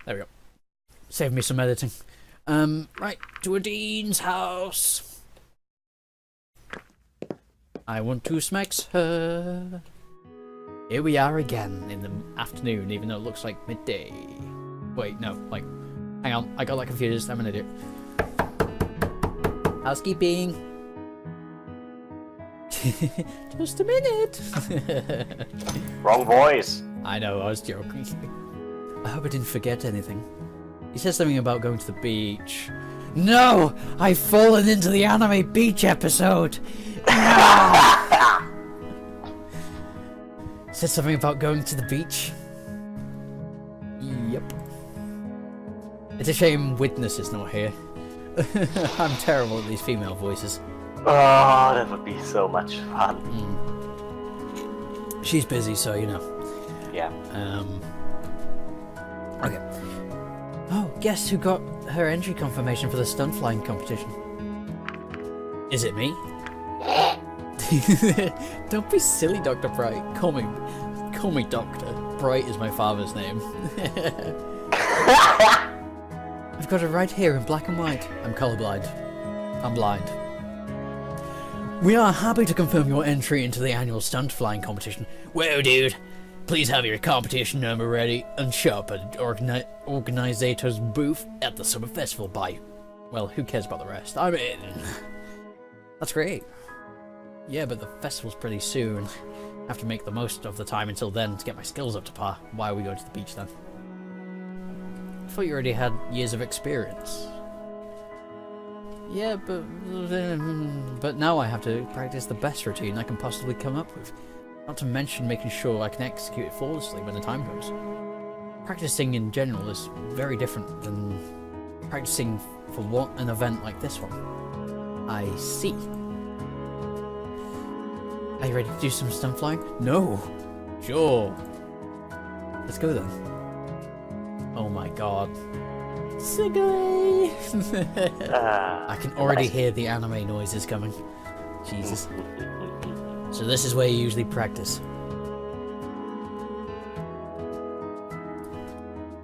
There we go. Save me some editing. Right, to a dean's house. I want to smacks her. Here we are again in the afternoon, even though it looks like midday. Wait, no, like, hang on, I got that confused, I'm an idiot. Housekeeping. Just a minute. Wrong voice. I know, I was joking. I hope I didn't forget anything. He said something about going to the beach. No! I've fallen into the anime beach episode! No! Said something about going to the beach. Yep. It's a shame Witness is not here. I'm terrible at these female voices. Oh, that would be so much fun. She's busy, so you know. Yeah. Okay. Oh, guess who got her entry confirmation for the stunt flying competition? Is it me? Don't be silly, Dr. Bright. Call me Doctor. Bright is my father's name. I've got it right here in black and white. I'm colorblind. I'm blind. We are happy to confirm your entry into the annual stunt flying competition. Whoa, dude. Please have your competition number ready and show up at organizer's booth at the summer festival by... Well, who cares about the rest? I'm in. That's great. Yeah, but the festival's pretty soon. I have to make the most of the time until then to get my skills up to par. Why are we going to the beach then? I thought you already had years of experience. Yeah, but now I have to practice the best routine I can possibly come up with. Not to mention making sure I can execute it flawlessly when the time comes. Practicing in general is very different than practicing for an event like this one. I see. Are you ready to do some stunt flying? No. Sure. Let's go then. Oh my god. Scaly! I can already hear the anime noises coming. Jesus. So this is where you usually practice.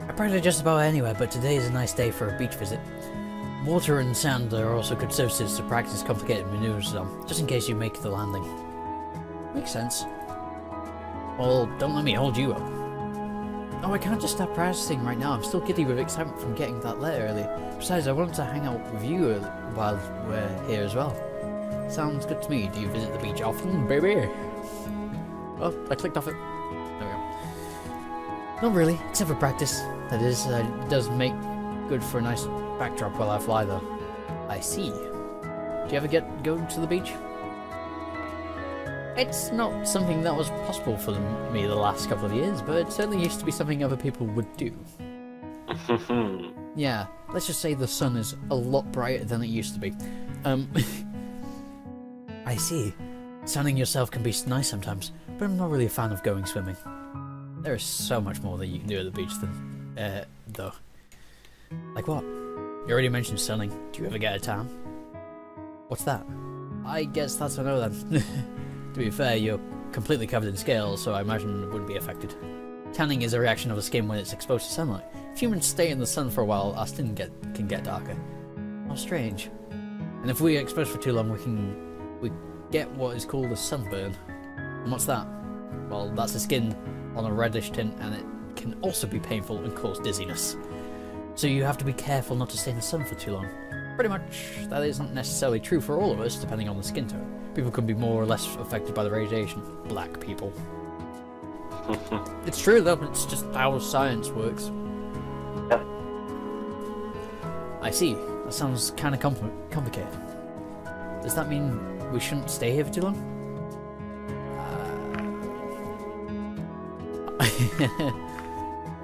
I practice just about anywhere, but today is a nice day for a beach visit. Water and sand are also good surfaces to practice complicated maneuvers on, just in case you make the landing. Makes sense. Well, don't let me hold you up. Oh, I can't just stop practicing right now. I'm still giddy with excitement from getting that letter earlier. Besides, I wanted to hang out with you while we're here as well. Sounds good to me. Do you visit the beach often, baby? Oh, I clicked off it. There we go. Not really, except for practice. That is, it does make good for a nice backdrop while I fly, though. I see. Do you ever go to the beach? It's not something that was possible for me the last couple of years, but it certainly used to be something other people would do. Yeah, let's just say the sun is a lot brighter than it used to be. I see. Sunning yourself can be nice sometimes, but I'm not really a fan of going swimming. There is so much more that you can do at the beach than, though. Like what? You already mentioned sunning. Do you ever get a tan? What's that? I guess that's a no then. To be fair, you're completely covered in scales, so I imagine it wouldn't be affected. Tanning is a reaction of the skin when it's exposed to sunlight. If humans stay in the sun for a while, our skin can get darker. How strange. And if we are exposed for too long, we get what is called a sunburn. And what's that? Well, that's the skin on a reddish tint, and it can also be painful and cause dizziness. So you have to be careful not to stay in the sun for too long. Pretty much, that isn't necessarily true for all of us, depending on the skin tone. People can be more or less affected by the radiation. Black people. It's true though, it's just how science works. Yep. I see. That sounds kind of complicated. Does that mean we shouldn't stay here for too long?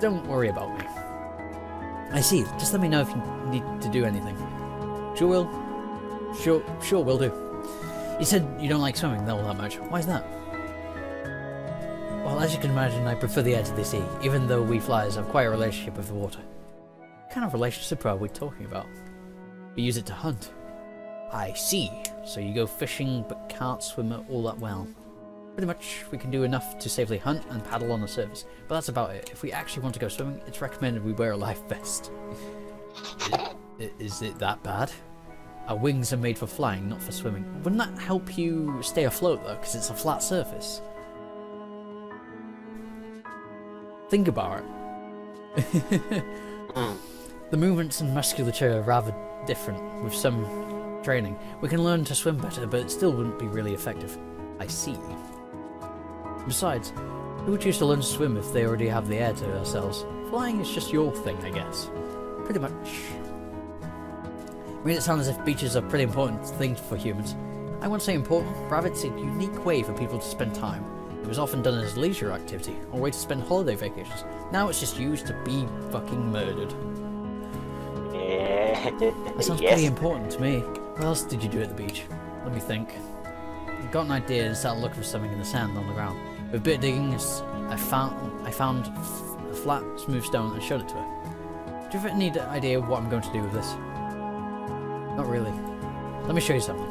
Don't worry about me. I see. Just let me know if you need to do anything. Sure will. Sure will do. You said you don't like swimming all that much. Why is that? Well, as you can imagine, I prefer the edge of the sea, even though we flyers have quite a relationship with the water. What kind of relationship are we talking about? We use it to hunt. I see. So you go fishing but can't swim all that well. Pretty much we can do enough to safely hunt and paddle on the surface, but that's about it. If we actually want to go swimming, it's recommended we wear a life vest. Is it that bad? Our wings are made for flying, not for swimming. Wouldn't that help you stay afloat though, because it's a flat surface? Think about it. The movements and musculature are rather different with some training. We can learn to swim better, but it still wouldn't be really effective. I see. Besides, who would choose to learn to swim if they already have the air to ourselves? Flying is just your thing, I guess. Pretty much. I mean, it sounds as if beaches are pretty important things for humans. I won't say important, rather it's a unique way for people to spend time. It was often done as a leisure activity, or a way to spend holiday vacations. Now it's just used to be fucking murdered. Yeah. That sounds pretty important to me. What else did you do at the beach? Let me think. I got an idea and started looking for something in the sand on the ground. With a bit of digging, I found a flat, smooth stone and showed it to her. Do you have any idea what I'm going to do with this? Not really. Let me show you something.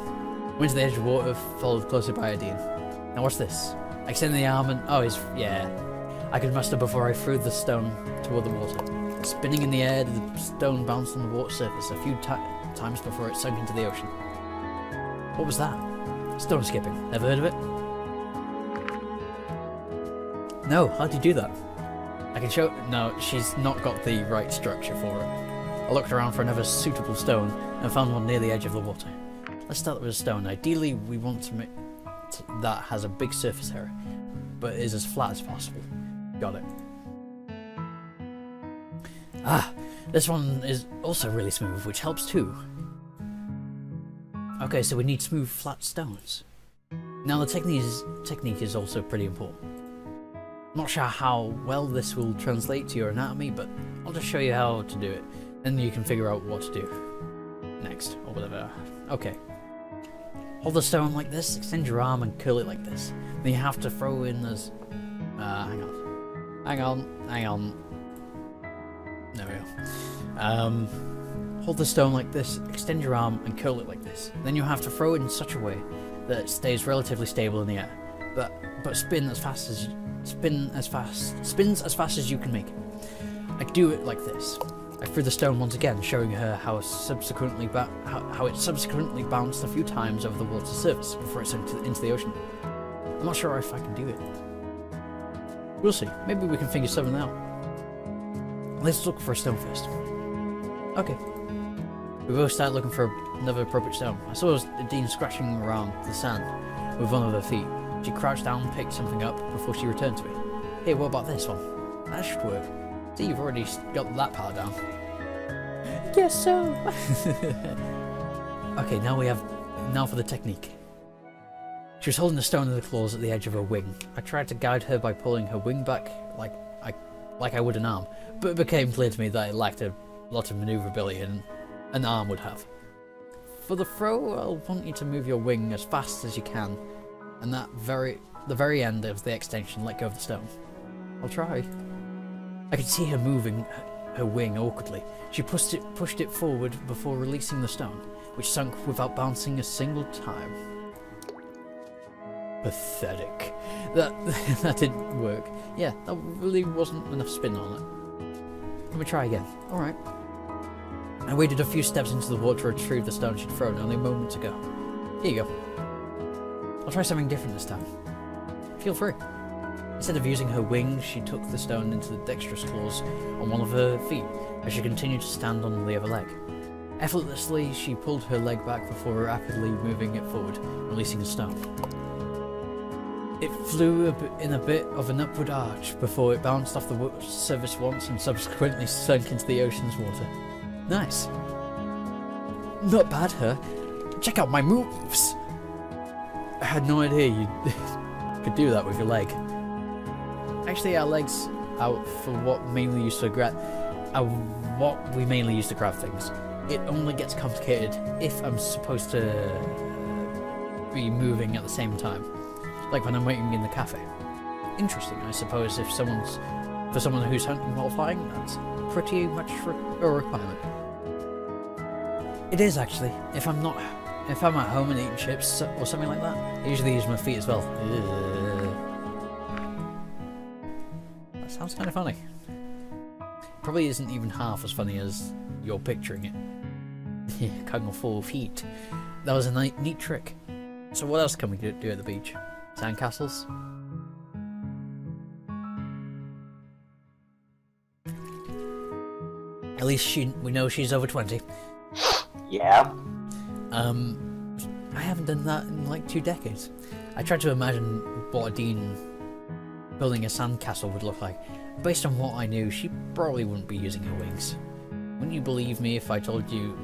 Went to the edge of the water, followed closely by a dean. Now watch this. I extended the arm and... oh, yeah. I could muster before I threw the stone toward the water. Spinning in the air, the stone bounced on the water surface a few times before it sunk into the ocean. What was that? Stone skipping. Never heard of it? No, how'd you do that? I can show... no, she's not got the right structure for it. I looked around for another suitable stone and found one near the edge of the water. Let's start with a stone. Ideally, we want to make that has a big surface area, but is as flat as possible. Got it. Ah, this one is also really smooth, which helps too. Okay, so we need smooth, flat stones. Now the technique is also pretty important. Not sure how well this will translate to your anatomy, but I'll just show you how to do it. Then you can figure out what to do next, or whatever. Okay. Hold the stone like this, extend your arm and curl it like this. Then you have to throw in this... hang on. There we go. Hold the stone like this, extend your arm and curl it like this. Then you have to throw it in such a way that it stays relatively stable in the air, but spins as fast as you can make it. I do it like this. I threw the stone once again, showing her how it subsequently bounced a few times over the water surface before it sunk into the ocean. I'm not sure if I can do it. We'll see. Maybe we can figure something out. Let's look for a stone first. Okay. We both started looking for another appropriate stone. I saw Dean scratching around the sand with one of her feet. She crouched down and picked something up before she returned to me. Hey, what about this one? That should work. See, you've already got that part down. Guess so. Okay, now for the technique. She was holding the stone in the claws at the edge of her wing. I tried to guide her by pulling her wing back like I would an arm, but it became clear to me that it lacked a lot of maneuverability an arm would have. For the throw, I'll want you to move your wing as fast as you can, and the very end of the extension, let go of the stone. I'll try. I could see her moving her wing awkwardly. She pushed it forward before releasing the stone, which sunk without bouncing a single time. Pathetic. That didn't work. Yeah, that really wasn't enough spin on it. Let me try again. Alright. I waded a few steps into the water to retrieve the stone she'd thrown only moments ago. Here you go. I'll try something different this time. Feel free. Instead of using her wings, she took the stone into the dexterous claws on one of her feet as she continued to stand on the other leg. Effortlessly, she pulled her leg back before rapidly moving it forward, releasing the stone. It flew in a bit of an upward arch before it bounced off the surface once and subsequently sunk into the ocean's water. Nice. Not bad, huh? Check out my moves! I had no idea you could do that with your leg. Actually, our legs out for what we mainly use to grab things. It only gets complicated if I'm supposed to be moving at the same time, like when I'm waiting in the cafe. Interesting, I suppose. For someone who's hunting while flying, that's pretty much a requirement. It is actually. If I'm at home and eating chips or something like that, I usually use my feet as well. Ugh. sounds kind of funny. Probably isn't even half as funny as you're picturing it. Kung Fu feet. That was a neat trick. So what else can we do at the beach? Sandcastles? At least we know she's over 20. Yeah. I haven't done that in like 2 decades. I tried to imagine what a dean building a sandcastle would look like. Based on what I knew, she probably wouldn't be using her wings. Wouldn't you believe me if I told you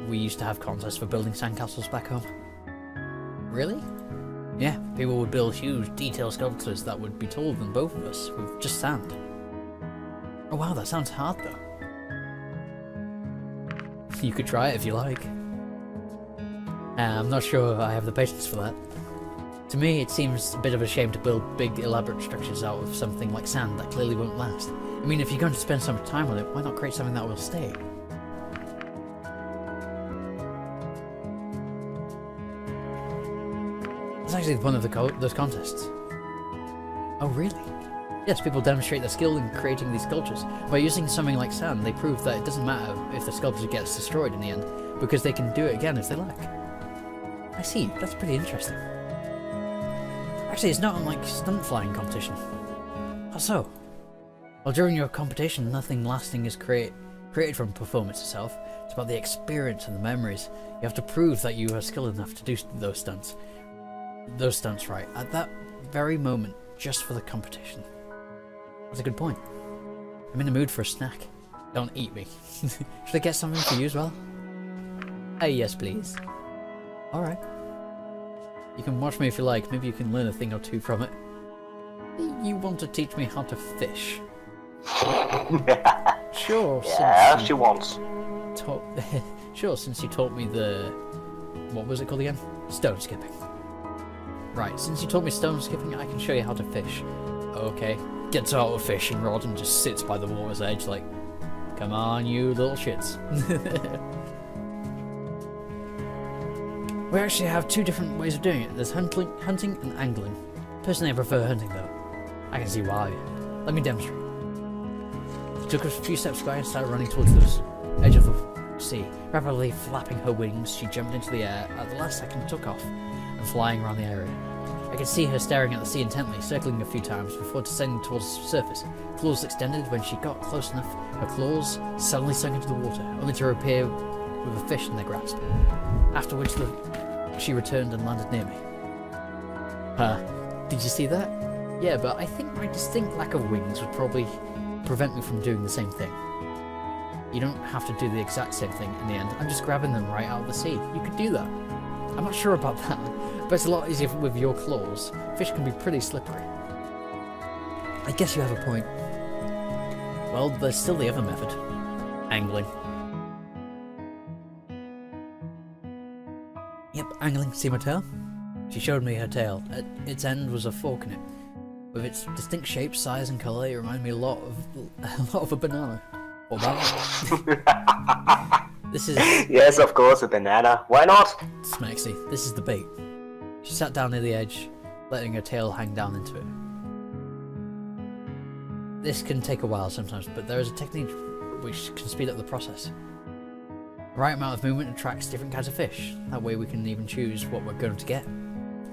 we used to have contests for building sandcastles back home? Really? Yeah, people would build huge, detailed sculptures that would be taller than both of us, with just sand. Oh wow, that sounds hard though. You could try it if you like. I'm not sure I have the patience for that. To me, it seems a bit of a shame to build big, elaborate structures out of something like sand that clearly won't last. I mean, if you're going to spend so much time on it, why not create something that will stay? It's actually one of those contests. Oh, really? Yes, people demonstrate their skill in creating these sculptures. By using something like sand, they prove that it doesn't matter if the sculpture gets destroyed in the end, because they can do it again if they like. I see, that's pretty interesting. Actually, it's not unlike stunt flying competition. How so? Well, during your competition, nothing lasting is created from performance itself. It's about the experience and the memories. You have to prove that you are skilled enough to do those stunts. Those stunts right, at that very moment, just for the competition. That's a good point. I'm in the mood for a snack. Don't eat me. Should I get something for you as well? Yes please. Alright. You can watch me if you like, maybe you can learn a thing or two from it. You want to teach me how to fish? Sure. Yeah, she wants. Sure, since you taught me the... what was it called again? Stone skipping. Right, since you taught me stone skipping, I can show you how to fish. Okay. Gets out a fishing rod and just sits by the water's edge like, come on, you little shits. We actually have 2 different ways of doing it. There's hunting and angling. Personally, I prefer hunting though. I can see why. Let me demonstrate. She took a few steps away and started running towards the edge of the sea. Rapidly flapping her wings, she jumped into the air. At the last second, took off and flying around the area. I could see her staring at the sea intently, circling a few times before descending towards the surface. Claws extended. When she got close enough, her claws suddenly sunk into the water, only to reappear with a fish in their grasp. After which she returned and landed near me. Did you see that? Yeah, but I think my distinct lack of wings would probably prevent me from doing the same thing. You don't have to do the exact same thing in the end. I'm just grabbing them right out of the sea. You could do that. I'm not sure about that, but it's a lot easier with your claws. Fish can be pretty slippery. I guess you have a point. Well, there's still the other method. Angling. Yep, angling. See my tail? She showed me her tail. At its end was a fork in it. With its distinct shape, size and colour, it reminded me a lot of a banana. Or that. This is... Yes, of course, a banana. Why not? Smexy, this is the bait. She sat down near the edge, letting her tail hang down into it. This can take a while sometimes, but there is a technique which can speed up the process. The right amount of movement attracts different kinds of fish. That way we can even choose what we're going to get.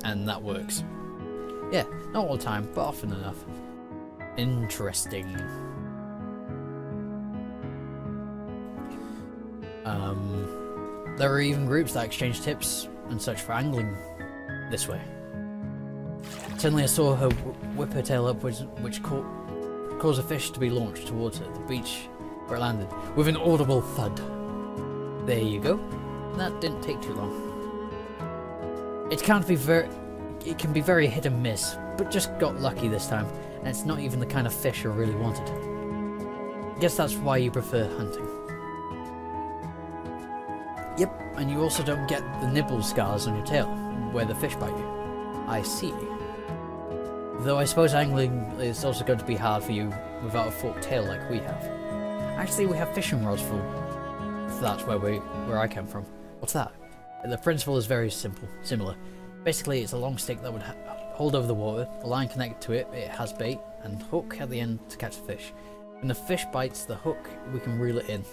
And that works. Yeah, not all the time, but often enough. Interesting. There are even groups that exchange tips and such for angling this way. Suddenly I saw her whip her tail upwards, which caused a fish to be launched towards her, the beach where it landed, with an audible thud. There you go. That didn't take too long. It can be very hit and miss, but just got lucky this time, and it's not even the kind of fish I really wanted. I guess that's why you prefer hunting. Yep, and you also don't get the nibble scars on your tail, where the fish bite you. I see. Though I suppose angling is also going to be hard for you without a forked tail like we have. Actually, we have fishing rods for that's where I come from. What's that? The principle is very similar. Basically, it's a long stick that would hold over the water, the line connected to it, it has bait, and hook at the end to catch the fish. When the fish bites the hook, we can reel it in.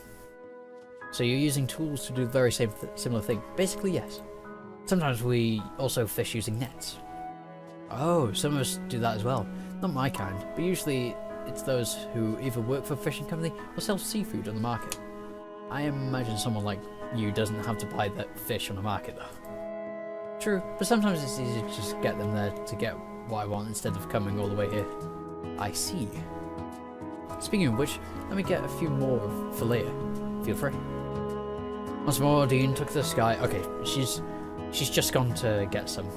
So you're using tools to do the very similar thing. Basically, yes. Sometimes we also fish using nets. Oh, some of us do that as well. Not my kind, but usually it's those who either work for a fishing company or sell seafood on the market. I imagine someone like you doesn't have to buy that fish on the market though. True, but sometimes it's easier to just get them there to get what I want instead of coming all the way here. I see. Speaking of which, let me get a few more for later. Feel free. Once more, Dean took the sky. Okay, she's just gone to get some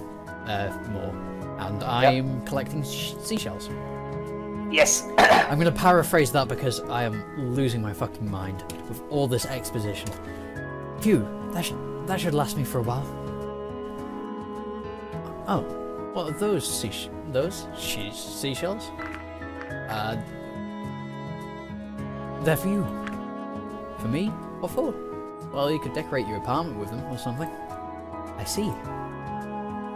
more, and I'm collecting seashells. Yes. I'm gonna paraphrase that because I am losing my fucking mind with all this exposition. Phew, that should last me for a while. Oh, what are those seashells? They're for you. For me? What for? Well, you could decorate your apartment with them or something. I see.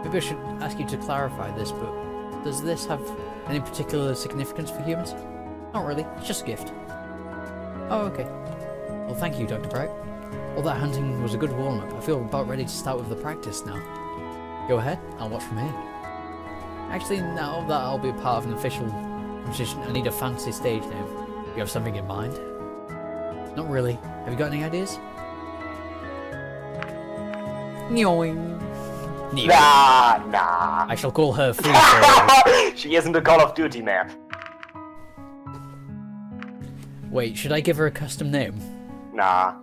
Maybe I should ask you to clarify this, but does this have any particular significance for humans? Not really, it's just a gift. Oh, okay. Well, thank you, Dr. Bright. All that hunting was a good warm-up. I feel about ready to start with the practice now. Go ahead, I'll watch from here. Actually, now that I'll be a part of an official competition, I need a fancy stage name. You have something in mind? Not really. Have you got any ideas? Nyoing. Nah. I shall call her Free. She isn't a Call of Duty map. Wait, should I give her a custom name? Nah.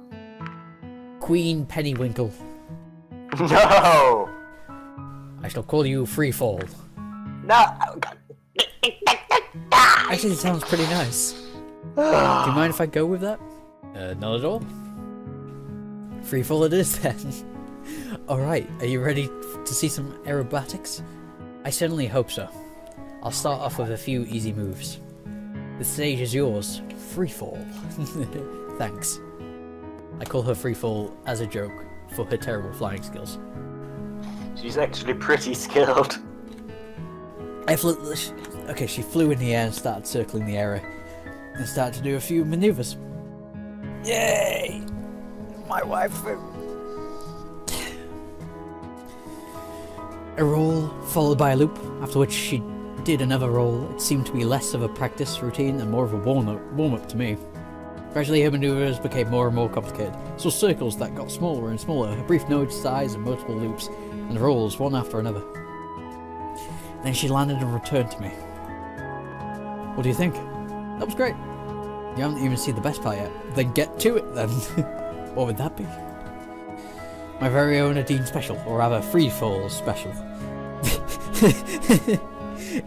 Queen Pennywinkle. No. I shall call you Freefall. No. Actually, it sounds pretty nice. Do you mind if I go with that? Not at all. Freefall it is then. Alright, are you ready to see some aerobatics? I certainly hope so. I'll start off with a few easy moves. The stage is yours. Freefall. Thanks. I call her Freefall as a joke for her terrible flying skills. She's actually pretty skilled. Okay, she flew in the air and started circling the area. And started to do a few maneuvers. Yay! My wife. A roll, followed by a loop, after which she did another roll. It seemed to be less of a practice routine and more of a warm-up to me. Gradually her maneuvers became more and more complicated. So circles that got smaller and smaller, a brief nose size and multiple loops, and rolls one after another. Then she landed and returned to me. What do you think? That was great. You haven't even seen the best part yet. Then get to it then. What would that be? My very own Adine special, or rather Freefall special.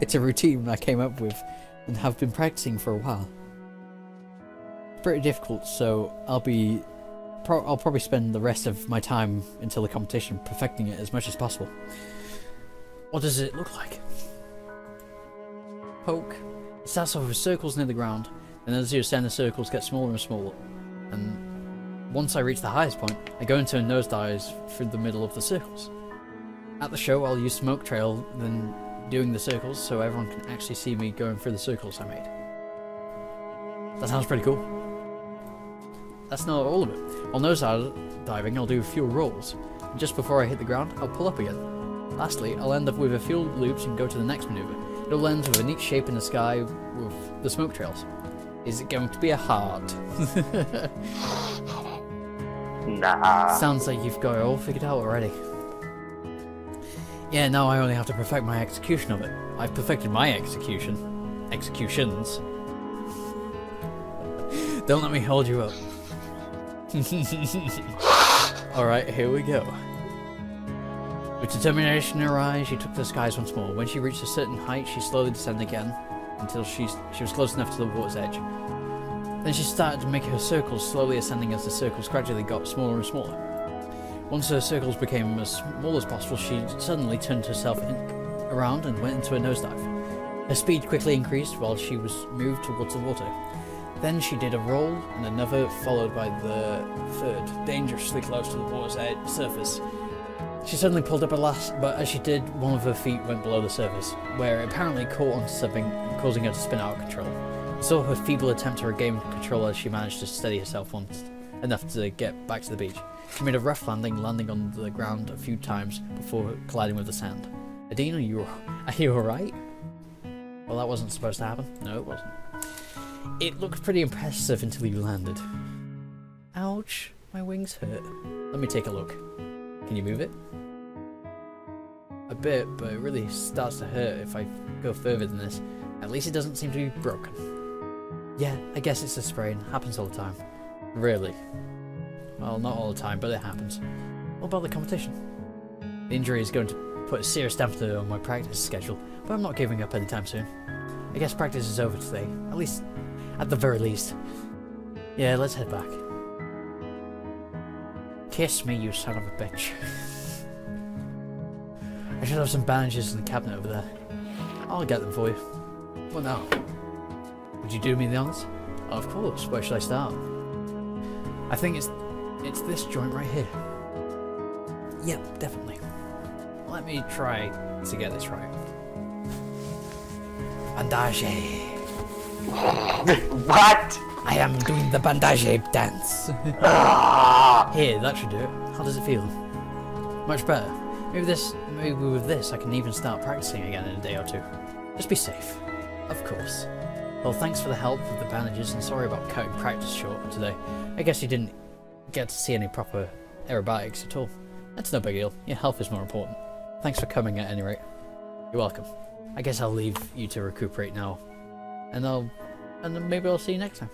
It's a routine I came up with and have been practicing for a while. It's pretty difficult, so I'll probably spend the rest of my time until the competition perfecting it as much as possible. What does it look like? Poke. It starts off with circles near the ground, and as you ascend the circles get smaller and smaller, and once I reach the highest point, I go into a nosedive through the middle of the circles. At the show, I'll use smoke trail, then doing the circles so everyone can actually see me going through the circles I made. That sounds pretty cool. That's not all of it. While nosediving, I'll do a few rolls, and just before I hit the ground, I'll pull up again. Lastly, I'll end up with a few loops and go to the next maneuver. It'll end with a neat shape in the sky with the smoke trails. Is it going to be a heart? Nah. Sounds like you've got it all figured out already. Yeah, now I only have to perfect my execution of it. I've perfected my executions. Don't let me hold you up. Alright, here we go. With determination in her eyes, she took to the skies once more. When she reached a certain height, she slowly descended again, until she was close enough to the water's edge. Then she started to make her circles, slowly ascending as the circles gradually got smaller and smaller. Once her circles became as small as possible, she suddenly turned herself around and went into a nosedive. Her speed quickly increased while she was moved towards the water. Then she did a roll and another, followed by the third, dangerously close to the water's surface. She suddenly pulled up at last, but as she did, one of her feet went below the surface, where it apparently caught onto something, causing her to spin out of control. I saw her feeble attempt to regain control as she managed to steady herself once enough to get back to the beach. She made a rough landing on the ground a few times before colliding with the sand. Adine, are you alright? Well, that wasn't supposed to happen. No, it wasn't. It looked pretty impressive until you landed. Ouch, my wings hurt. Let me take a look. Can you move it? A bit, but it really starts to hurt if I go further than this. At least it doesn't seem to be broken. Yeah, I guess it's a sprain. Happens all the time. Really? Well, not all the time, but it happens. What about the competition? The injury is going to put a serious dampener on my practice schedule, but I'm not giving up anytime soon. I guess practice is over today, at the very least. Yeah, let's head back. Kiss me, you son of a bitch. I should have some bandages in the cabinet over there. I'll get them for you. What now? Would you do me the honours? Of course, where should I start? I think it's this joint right here. Yep, definitely. Let me try to get this right. Bandage. What? I am doing the bandage dance. Here, that should do it. How does it feel? Much better. Maybe with this I can even start practicing again in a day or two. Just be safe. Of course. Well, thanks for the help with the bandages and sorry about cutting practice short today. I guess you didn't get to see any proper aerobatics at all. That's no big deal. Your health is more important. Thanks for coming at any rate. You're welcome. I guess I'll leave you to recuperate now. And then maybe I'll see you next time.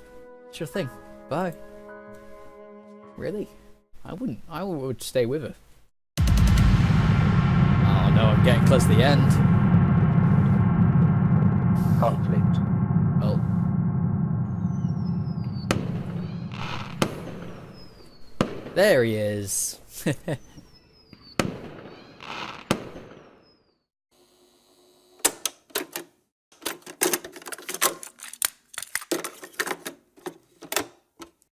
Sure thing. Bye. Really? I would stay with her. Oh no, I'm getting close to the end. Conflict. Well. There he is.